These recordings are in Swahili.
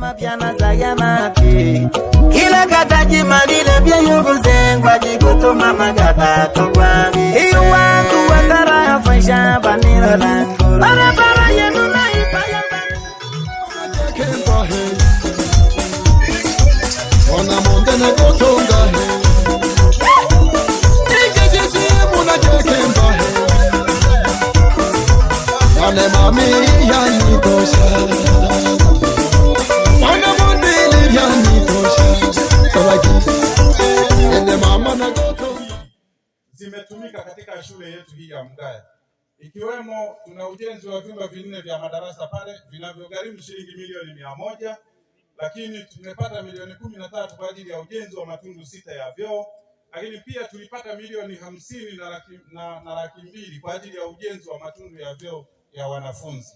mapiana sayamaki kila kataji malile bya yuguzengwa jikoto mama gata tokwabi iyo wangu watara ya faisha banira lango barabara yenu na ipaya ona monde na kotonga ikejesi muna jekemba ane mami yanitosha ona monde yanitosha ende mama na kotonga zimetumika katika shule yetu hii ya Mgaya, ikiwemo tuna ujenzi wa vyumba 4 vya madarasa pale vinavyogharimu shilingi milioni 100, lakini tumepata milioni 13 kwa ajili ya ujenzi wa matundu 6 ya vyoo, lakini pia tulipata milioni 50 na laki mbili kwa ajili ya ujenzi wa matundu ya vyoo ya wanafunzi.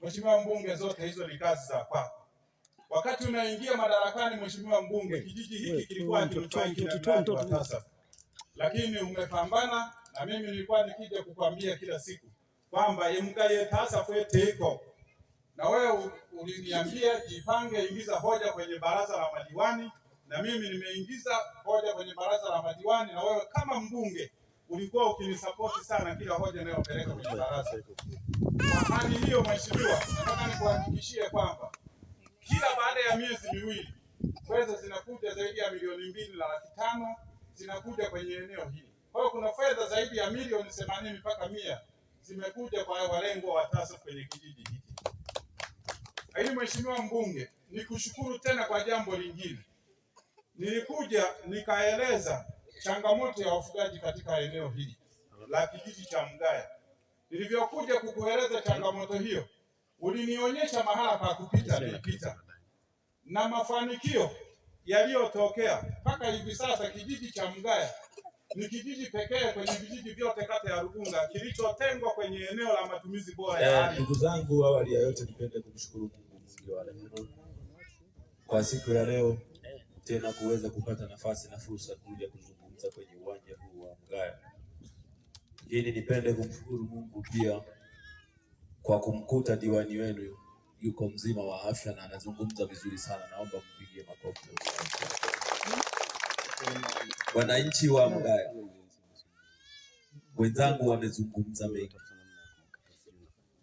Mheshimiwa Mbunge, zote hizo ni kazi za kwako. Wakati unaingia madarakani, Mheshimiwa Mbunge, kijiji hiki kilikuwa kinufaiki na mradi wa TASAF, lakini umepambana, na mimi nilikuwa nikija kukwambia kila siku kwamba Mgaya TASAF iko na wewe uliniambia jipange, ingiza hoja kwenye baraza la madiwani, na mimi nimeingiza hoja kwenye baraza la madiwani, na wewe kama mbunge ulikuwa ukinisapoti sana kila hoja ninayopeleka kwenye baraza. Kwa hali hiyo, mheshimiwa, nataka nikuhakikishie kwamba kila baada ya miezi miwili fedha zinakuja zaidi ya milioni 2 na laki 5 zinakuja kwenye eneo hili. Kwa hiyo kuna fedha zaidi ya milioni 80 mpaka 100 zimekuja kwa walengwa wa TASAF kwenye kijiji hiki. Lakini Mheshimiwa Mbunge, nikushukuru tena kwa jambo lingine. Nilikuja nikaeleza changamoto ya wafugaji katika eneo hili la kijiji cha Mgaya. Nilivyokuja kukueleza changamoto hiyo, ulinionyesha mahala pa kupita, nilipita. Na mafanikio yaliyotokea mpaka hivi sasa, kijiji cha Mgaya ni kijiji pekee kwenye vijiji vyote kata ya Rugunga kilichotengwa kwenye eneo la matumizi bora ya ardhi. Ndugu zangu, awali ya yote nipende kumshukuru Mungu mwingi wa rehema kwa siku ya leo tena kuweza kupata nafasi na fursa kuja kuzungumza kwenye uwanja huu wa Mgaya. Ili nipende kumshukuru Mungu pia kwa kumkuta diwani wenu yuko mzima wa afya na anazungumza vizuri sana. Naomba mpigie makofi. Wananchi wa Mgaya wenzangu wamezungumza mengi,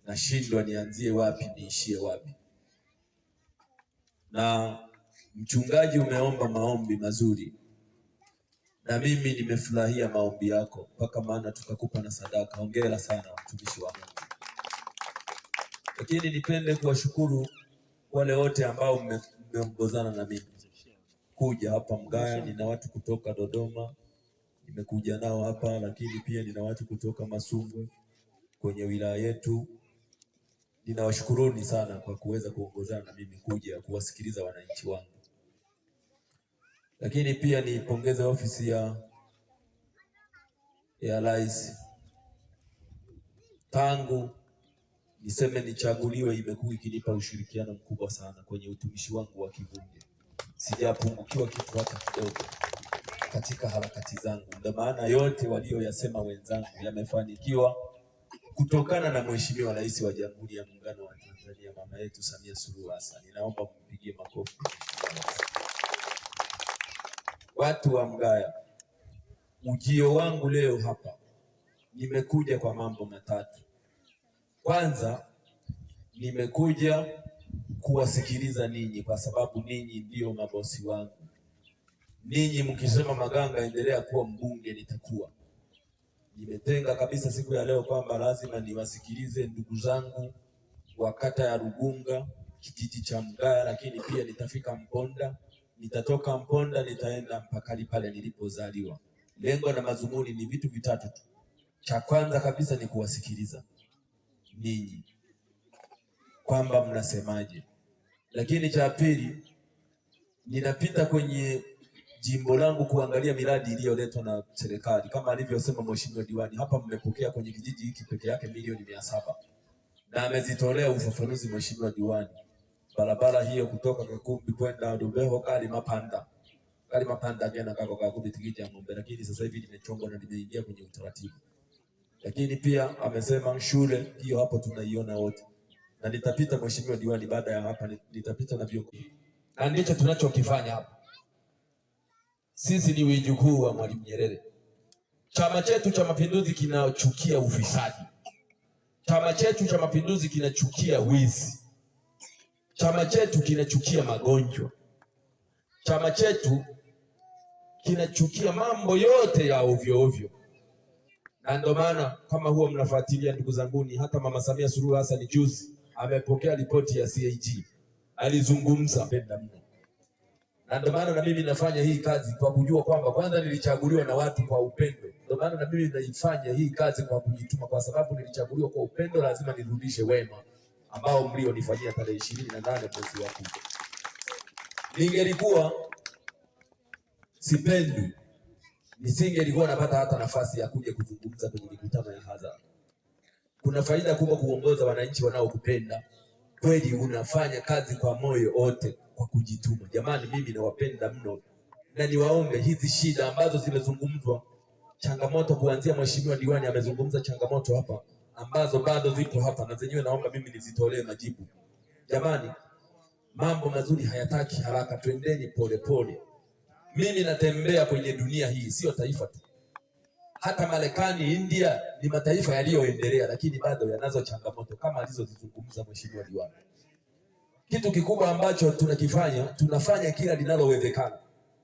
nashindwa nianzie wapi niishie wapi. Na mchungaji umeomba maombi mazuri, na mimi nimefurahia maombi yako mpaka maana tukakupa na sadaka. Hongera sana mtumishi wa Mungu. Lakini nipende kuwashukuru wale wote ambao mmeongozana na mimi kuja hapa Mgaya. Nina watu kutoka Dodoma nimekuja nao hapa, lakini pia nina watu kutoka Masumbwe kwenye wilaya yetu. Ninawashukuruni sana kwa kuweza kuongozana na mimi kuja kuwasikiliza wananchi wangu. Lakini pia nipongeze ofisi ya Rais. Tangu niseme nichaguliwe, imekuwa ikinipa ushirikiano mkubwa sana kwenye utumishi wangu wa kibunge. Sijapungukiwa kitu hata kidogo katika harakati zangu. Ndio maana yote walioyasema wenzangu yamefanikiwa kutokana na Mheshimiwa Rais wa Jamhuri ya Muungano wa Tanzania, mama yetu Samia Suluhu Hassan. Ninaomba mpigie makofi. Watu wa Mgaya, ujio wangu leo hapa nimekuja kwa mambo matatu. Kwanza, nimekuja kuwasikiliza ninyi kwa sababu ninyi ndio mabosi wangu. Ninyi mkisema Maganga endelea kuwa mbunge, nitakuwa. Nimetenga kabisa siku ya leo kwamba lazima niwasikilize ndugu zangu wa kata ya Rugunga, kijiji cha Mgaya, lakini pia nitafika Mponda. Nitatoka Mponda nitaenda mpaka pale nilipozaliwa. Lengo na mazumuni ni vitu vitatu tu. Cha kwanza kabisa ni kuwasikiliza ninyi kwamba mnasemaje. Lakini cha pili, ninapita kwenye jimbo langu kuangalia miradi iliyoletwa na serikali. Kama alivyosema Mheshimiwa Diwani, hapa mmepokea kwenye kijiji hiki peke yake milioni 700. Na amezitolea ufafanuzi Mheshimiwa Diwani. Barabara hiyo kutoka Kakumbi kwenda Dubeho kali mapanda jana kako Kakumbi tikija ng'ombe, lakini sasa hivi nimechongwa na nimeingia kwenye utaratibu. Lakini pia amesema shule hiyo hapo tunaiona wote. Na nitapita Mheshimiwa Diwani, baada ya hapa nitapita na viongozi na ndicho tunachokifanya hapa. Sisi ni wajukuu wa Mwalimu Nyerere. Chama chetu cha Mapinduzi kinachukia ufisadi. Chama chetu cha Mapinduzi kinachukia wizi. Chama chetu kinachukia magonjwa. Chama chetu kinachukia mambo yote ya ovyo ovyo. Na ndio maana kama huwa mnafuatilia ndugu zanguni, hata Mama Samia Suluhu Hassan juzi amepokea ripoti ya CAG. Alizungumza penda mno. Na ndio maana na mimi nafanya hii kazi kwa kujua kwamba kwanza nilichaguliwa na watu kwa upendo. Ndio maana na mimi naifanya hii kazi kwa kujituma, kwa sababu nilichaguliwa kwa upendo, lazima nirudishe wema ambao mlionifanyia tarehe 28 mwezi wa 10. Ningelikuwa sipendi, nisingelikuwa napata hata nafasi ya kuja kuzungumza kwenye mikutano ya hadhara. Kuna faida kubwa kuongoza wananchi wanaokupenda. Kweli unafanya kazi kwa moyo wote, kwa kujituma. Jamani, mimi nawapenda mno na niwaombe hizi shida ambazo zimezungumzwa, changamoto kuanzia mheshimiwa diwani amezungumza changamoto hapa ambazo bado zipo hapa, na zenyewe naomba mimi nizitolee majibu. Jamani, mambo mazuri hayataki haraka, twendeni polepole. Mimi natembea kwenye dunia hii, sio taifa tu. Hata Marekani, India ni mataifa yaliyoendelea, lakini bado yanazo changamoto kama alizozizungumza mheshimiwa diwani. Kitu kikubwa ambacho tunafanya kila linalowezekana.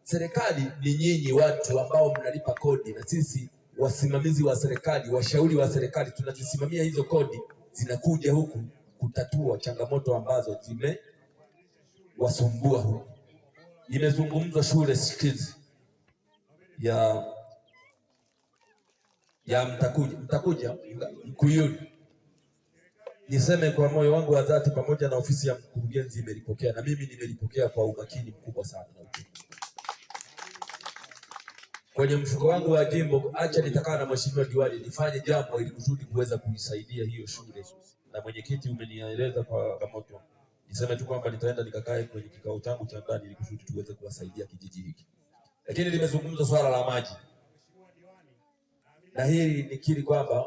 Serikali ni nyinyi watu ambao mnalipa kodi, na sisi wasimamizi wa serikali, washauri wa serikali, tunazisimamia hizo kodi, zinakuja huku kutatua changamoto ambazo zimewasumbua huku. Imezungumzwa shule sikizi ya mtakuja Mkuyuni. Niseme kwa moyo wangu wa dhati, pamoja na ofisi ya mkurugenzi imelipokea, na mimi nimelipokea kwa umakini mkubwa sana. Kwenye mfuko wangu wa jimbo, acha nitakaa na mheshimiwa diwani nifanye jambo ili kusudi kuweza kuisaidia hiyo shule. Na mwenyekiti umenieleza kwa changamoto. Niseme tu kwamba nitaenda nikakae kwenye kikao changu cha ndani ili kusudi tuweze kuwasaidia kijiji hiki. Lakini limezungumzwa swala la maji. Na hili nikiri kwamba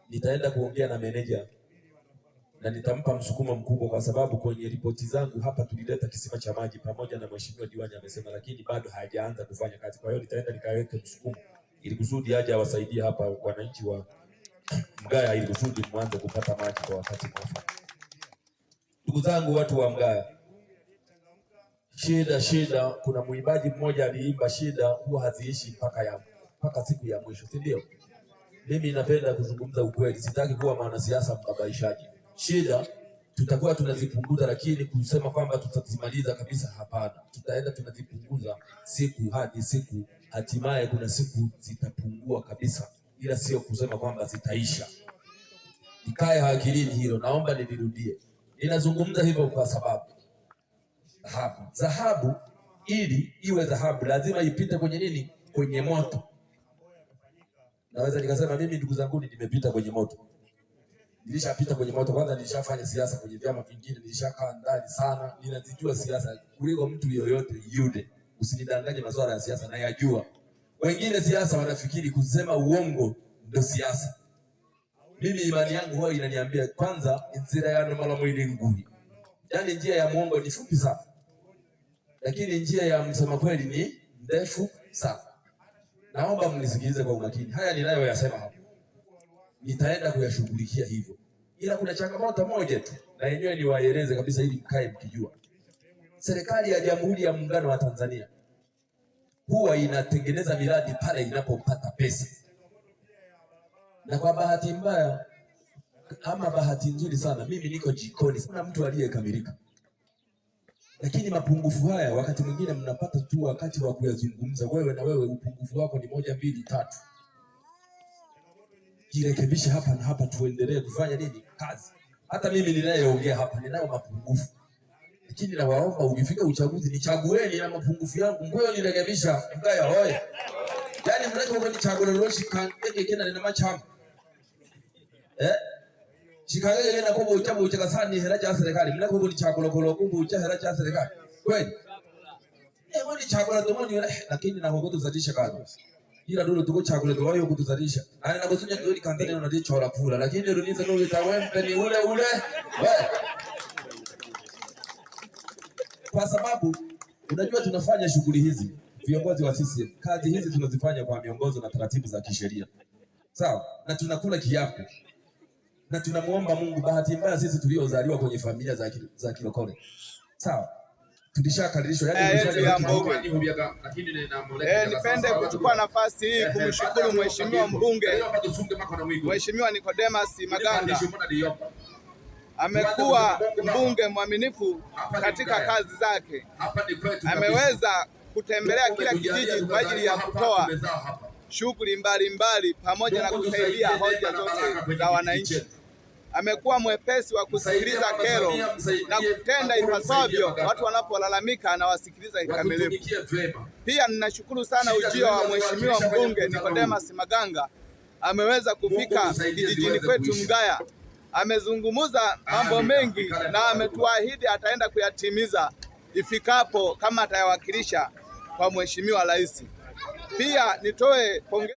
nitaenda kuongea na meneja na nitampa msukumo mkubwa, kwa sababu kwenye ripoti zangu hapa tulileta kisima cha maji pamoja na mheshimiwa diwani amesema, lakini bado hajaanza kufanya kazi. Kwa hiyo nitaenda nikaweke msukumo ili kusudi aje awasaidie hapa wananchi wa Mgaya ili kusudi mwanze kupata maji kwa wakati mwafaka. Ndugu zangu watu wa Mgaya, shida kuna muimbaji mmoja aliimba, shida huwa haziishi mpaka siku ya mwisho, si ndio? Mimi napenda kuzungumza ukweli, sitaki kuwa mwanasiasa mbabaishaji. Shida tutakuwa tunazipunguza, lakini kusema kwamba tutazimaliza kabisa, hapana. Tutaenda tunazipunguza siku hadi siku, hatimaye kuna siku zitapungua kabisa, ila sio kusema kwamba zitaisha. Ikae akilini hilo, naomba nilirudie. Ninazungumza hivyo kwa sababu dhahabu ili iwe dhahabu lazima ipite kwenye nini? Kwenye moto. Naweza nikasema mimi ndugu zangu nimepita kwenye moto. Nilishapita kwenye moto. Kwanza nilishafanya siasa kwenye vyama vingine, nilishakaa ndani sana, ninazijua siasa kuliko mtu yoyote yule. Usinidanganye masuala ya siasa, na yajua. Wengine siasa wanafikiri kusema uongo ndio siasa. Mimi imani yangu huwa inaniambia kwanza inzira ya mala mwili ngui. Yaani njia ya muongo ni fupi sana, lakini njia ya msema kweli ni ndefu sana. Naomba mnisikilize kwa umakini. Haya ninayoyasema hapa nitaenda kuyashughulikia hivyo. Ila kuna changamoto moja tu, na yenyewe niwaeleze kabisa ili mkae mkijua. Serikali ya Jamhuri ya Muungano wa Tanzania huwa inatengeneza miradi pale inapopata pesa. Na kwa bahati mbaya ama bahati nzuri sana, mimi niko jikoni, kuna mtu aliyekamilika. Lakini mapungufu haya wakati mwingine mnapata tu wakati wa kuyazungumza. Wewe upungufu wako ni 1, 2, 3. Jirekebishe hapa na hapa, tuendelee kufanya nini? Kazi. Hata mimi ninayeongea hapa ninayo mapungufu. Lakini nawaomba ukifika uchaguzi nichagueni na mapungufu yangu. Ngoyo nirekebisha Mgaya hoye. Yaani mnataka kunichagua loloshi kangeke kena na machama. Chikagege na kubo uchabu uchakasani hela cha serikali. Mnataka kunichagua kubo ucha hela cha serikali. Kweli? Wewe ni chagula domoni lakini na hogo tuzalisha kana. Ila dole tuko chagula doyo kutuzalisha. Ana na kusunya dole kantene unadichora kula, lakini runiza ndio itawembe ni ule. kwa sababu unajua tunafanya shughuli hizi, viongozi wa CCM, kazi hizi tunazifanya kwa miongozo na taratibu za kisheria, sawa, na tunakula kiapo na tunamuomba Mungu. Bahati mbaya sisi tuliozaliwa kwenye familia za kilokole, sawa, tulishakaribishwa nipende kuchukua nafasi hii kumshukuru Mheshimiwa mbunge, Mheshimiwa Nicodemus Maganga. Amekuwa mbunge mwaminifu katika kazi zake. Ameweza kutembelea kila kijiji kwa ajili ya kutoa shughuli mbalimbali pamoja na kusaidia hoja zote za wananchi. Amekuwa mwepesi wa kusikiliza kero na kutenda ipasavyo. Watu wanapolalamika anawasikiliza kikamilifu. Pia ninashukuru sana ujio wa Mheshimiwa mbunge Nicodemus Maganga. Ameweza kufika kijijini kwetu Mgaya. Amezungumza mambo mengi na ametuahidi ataenda kuyatimiza ifikapo kama atayawakilisha kwa Mheshimiwa Rais. Pia nitoe pongezi